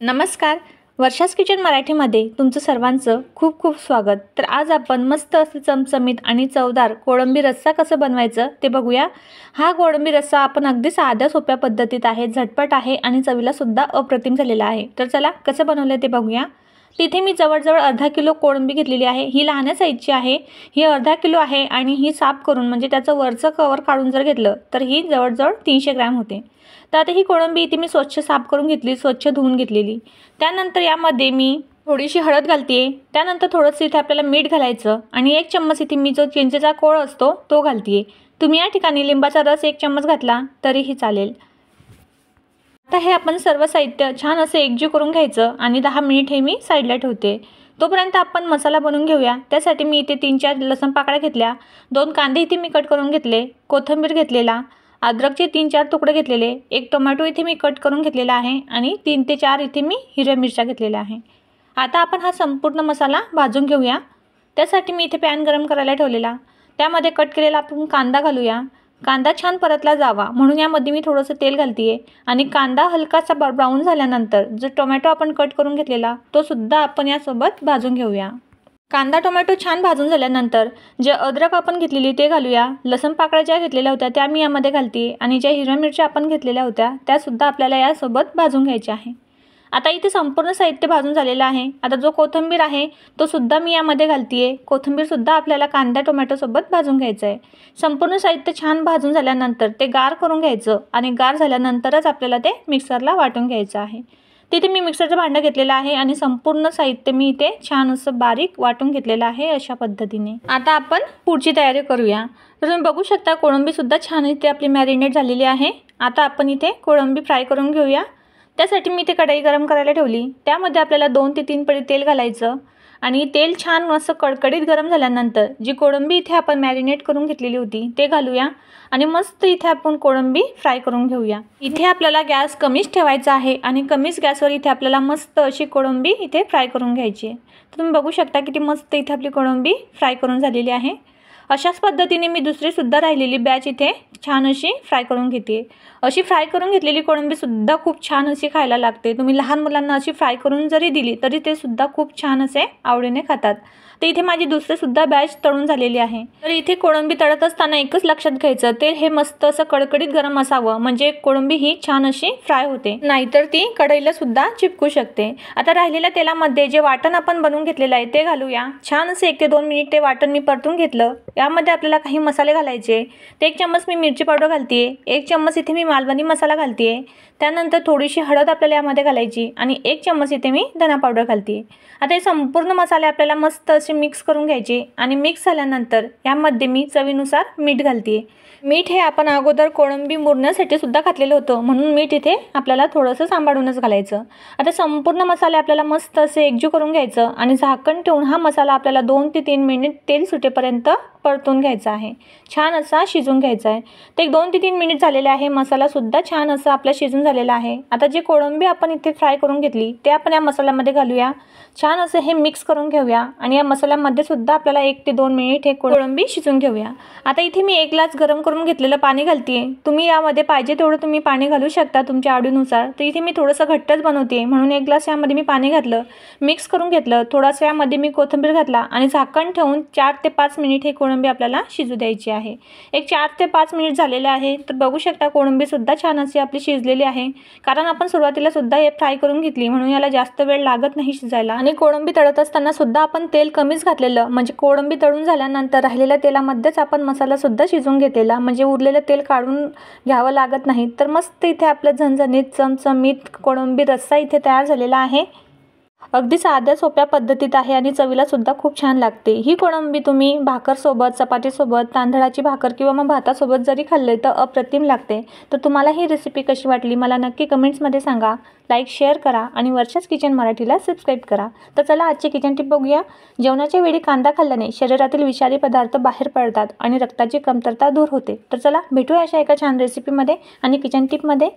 नमस्कार. वर्षास किचन मराठीमध्ये तुमचं सर्वांचं खूप खूप स्वागत. तर आज आपण मस्त असं चमचमीत आणि चवदार कोळंबी रस्सा कसं बनवायचं ते बघूया. हा कोळंबी रस्सा आपण अगदी साध्या सोप्या पद्धतीत आहे, झटपट आहे आणि चवीला सुद्धा अप्रतिम झालेला आहे. तर चला कसं बनवलं ते बघूया. तिथे मी जवळजवळ अर्धा किलो कोळंबी घेतलेली आहे. ही लहान साईजची आहे. ही अर्धा किलो आहे आणि ही साफ करून म्हणजे त्याचं वरचं कवर काढून जर घेतलं तर ही जवळजवळ 300 ग्रॅम होते. तर आता ही कोळंबी इथे मी स्वच्छ साफ करून घेतली, स्वच्छ धुवून घेतलेली. त्यानंतर यामध्ये मी थोडीशी हळद घालते. त्यानंतर थोडंसं इथे आपल्याला मीठ घालायचं आणि 1 चम्मच इथे मी जो चिंचेचा कोळ असतो तो घालते. तुम्ही या ठिकाणी लिंबाचा रस 1 चम्मच घातला तरीही चालेल. आता हे आपण सर्व साहित्य छान असं एकजीव करून घ्यायचं आणि 10 मिनिट हे मी साईडला ठेवते. तोपर्यंत आपण मसाला बनवून घेऊया. त्यासाठी मी इथे 3-4 लसूण पाकळ्या घेतल्या, 2 कांदे इथे मी कट करून घेतले, कोथिंबीर घेतलेला, अद्रकचे 3-4 तुकडे घेतलेले, 1 टोमॅटो इथे मी कट करून घेतलेला आहे आणि 3 ते 4 इथे मी हिरव्या मिरच्या घेतलेल्या आहे. आता आपण हा संपूर्ण मसाला भाजून घेऊया. त्यासाठी मी इथे पॅन गरम करायला ठेवलेला. त्यामध्ये कट केलेला आपण कांदा घालूया. कांदा छान परतला जावा म्हणून यामध्ये मी थोडंसं तेल घालते आणि कांदा हलकासा ब्राऊन झाल्यानंतर जो टोमॅटो आपण कट करून घेतलेला तो सुद्धा आपण यासोबत भाजून घेऊया. कांदा टोमॅटो छान भाजून झाल्यानंतर जे अद्रक आपण घेतलेली ते घालूया. लसूण पाकळ्या ज्या घेतलेल्या होत्या त्या मी यामध्ये घालते आणि ज्या हिरव्या मिरच्या आपण घेतलेल्या होत्या त्यासुद्धा आपल्याला यासोबत भाजून घ्यायच्या आहे. आता इथे संपूर्ण साहित्य भाजून झालेलं आहे. आता जो कोथिंबीर आहे तो सुद्धा मी यामध्ये घालते. कोथिंबीरसुद्धा आपल्याला कांदा टोमॅटोसोबत भाजून घ्यायचं आहे. संपूर्ण साहित्य छान भाजून झाल्यानंतर ते गार करून घ्यायचं आणि गार झाल्यानंतरच आपल्याला ते मिक्सरला वाटून घ्यायचं आहे. तिथे मी मिक्सरचं भांडं घेतलेलं आहे आणि संपूर्ण साहित्य मी इथे छान असं बारीक वाटून घेतलेलं आहे अशा पद्धतीने. आता आपण पुढची तयारी करूया. तर तुम्ही बघू शकता कोळंबीसुद्धा छान इथे आपली मॅरिनेट झालेली आहे. आता आपण इथे कोळंबी फ्राय करून घेऊया. त्यासाठी मी इथे कढई गरम करायला ठेवली. त्यामध्ये आपल्याला 2 ते 3 पळी तेल घालायचं आणि तेल छान असं कडकडीत गरम झाल्यानंतर जी कोळंबी इथे आपण मॅरिनेट करून घेतलेली होती ते घालूया आणि मस्त इथे आपण कोळंबी फ्राय करून घेऊया. इथे आपल्याला गॅस कमीच ठेवायचा आहे आणि कमीच गॅसवर इथे आपल्याला मस्त अशी कोळंबी इथे फ्राय करून घ्यायची आहे. तर तुम्ही बघू शकता किती मस्त इथे आपली कोळंबी फ्राय करून झालेली आहे. अशाच पद्धतीने मी दुसरीसुद्धा राहिलेली बॅच इथे छान अशी फ्राय करून घेते. अशी फ्राय करून घेतलेली कोळंबीसुद्धा खूप छान अशी खायला लागते. तुम्ही लहान मुलांना अशी फ्राय करून जरी दिली तरी ते सुद्धा खूप छान असे आवडीने खातात. तर इथे माझी दुसरीसुद्धा बॅच तळून झालेली आहे. तर इथे कोळंबी तळत असताना एकच लक्षात घ्यायचं, तेल हे मस्त असं कडकडीत गरम असावं म्हणजे कोळंबी ही छान अशी फ्राय होते, नाहीतर ती कढईला सुद्धा चिपकू शकते. आता राहिलेल्या तेलामध्ये जे वाटण आपण बनवून घेतलेलं आहे ते घालूया. छान असे 1 ते 2 मिनिट ते वाटण मी परतून घेतलं. यामध्ये आपल्याला काही मसाले घालायचे. ते 1 चम्मच मी मिरची पावडर घालते, 1 चम्मच इथे मी मालवणी मसाला घालते. त्यानंतर थोडीशी हळद आपल्याला यामध्ये घालायची आणि 1 चम्मच इथे मी धना पावडर घालते. आता हे संपूर्ण मसाले आपल्याला मस्त असे मिक्स करून घ्यायचे आणि मिक्स झाल्यानंतर यामध्ये मी चवीनुसार मीठ घालते. मीठ हे आपण अगोदर कोळंबी मुरण्यासाठी सुद्धा घातलेलं होतं म्हणून मीठ इथे आपल्याला थोडंसं सांभाळूनच घालायचं. आता संपूर्ण मसाले आपल्याला मस्त असे एकजीव करून घ्यायचं आणि झाकण ठेवून हा मसाला आपल्याला 2 ते 3 मिनिट तेल सुटेपर्यंत परतून घ्यायचा आहे. छान असा शिजून घ्यायचा आहे. ते 2 ते 3 मिनिट झालेले आहे. मसालासुद्धा छान असा आपला शिजून झालेला आहे. आता जे कोळंबी आपण इथे फ्राय करून घेतली ते आपण या मसाल्यामध्ये घालूया. छान असं हे मिक्स करून घेऊया आणि या मसाल्यामध्ये सुद्धा आपल्याला 1 ते 2 मिनिट हे कोळंबी शिजून घेऊया. आता इथे मी 1 ग्लास गरम करून घेतलेलं पाणी घालते. तुम्ही यामध्ये पाहिजे तेवढं तुम्ही पाणी घालू शकता तुमच्या आवडीनुसार. तर इथे मी थोडंसं घट्टच बनवते म्हणून 1 ग्लास यामध्ये मी पाणी घातलं, मिक्स करून घेतलं. थोडासा यामध्ये मी कोथिंबीर घातला आणि झाकण ठेवून 4 ते 5 मिनिट हे कोळंबी आपल्याला शिजू द्यायची आहे. एक 4 ते 5 मिनिट झालेले आहे. तर बघू शकता कोळंबीसुद्धा छान अशी आपली शिजलेली आहे. कारण आपण सुरुवातीला सुद्धा हे फ्राय करून घेतली म्हणून याला जास्त वेळ लागत नाही शिजायला. आणि कोळंबी तळत असताना सुद्धा आपण तेल कमीच घातलेलं म्हणजे कोळंबी तळून झाल्यानंतर राहिलेल्या तेलामध्येच आपण मसाला सुद्धा शिजवून घेतलेला म्हणजे उरलेलं तेल काढून घ्यावं लागत नाही. तर मस्त इथे आपलं झणझणीत चमचमीत कोळंबी रस्सा इथे तयार झालेला आहे. अगदी साध्या सोप्या पद्धतीत आहे आणि चवीला सुद्धा खूप छान लागते. ही कोळंबी तुम्ही भाकरसोबत, चपातीसोबत, तांदळाची भाकर किंवा मग भातासोबत जरी खाल्ले तर अप्रतिम लागते. तर तुम्हाला ही रेसिपी कशी वाटली मला नक्की कमेंट्समध्ये सांगा. लाईक शेअर करा आणि वर्षास किचन मराठीला सबस्क्राईब करा. तर चला आजची किचन टिप बघूया. जेवणाच्या वेळी कांदा खाल्ल्याने शरीरातील विषारी पदार्थ बाहेर पडतात आणि रक्ताची कमतरता दूर होते. तर चला भेटूया अशा एका छान रेसिपीमध्ये आणि किचन टिपमध्ये.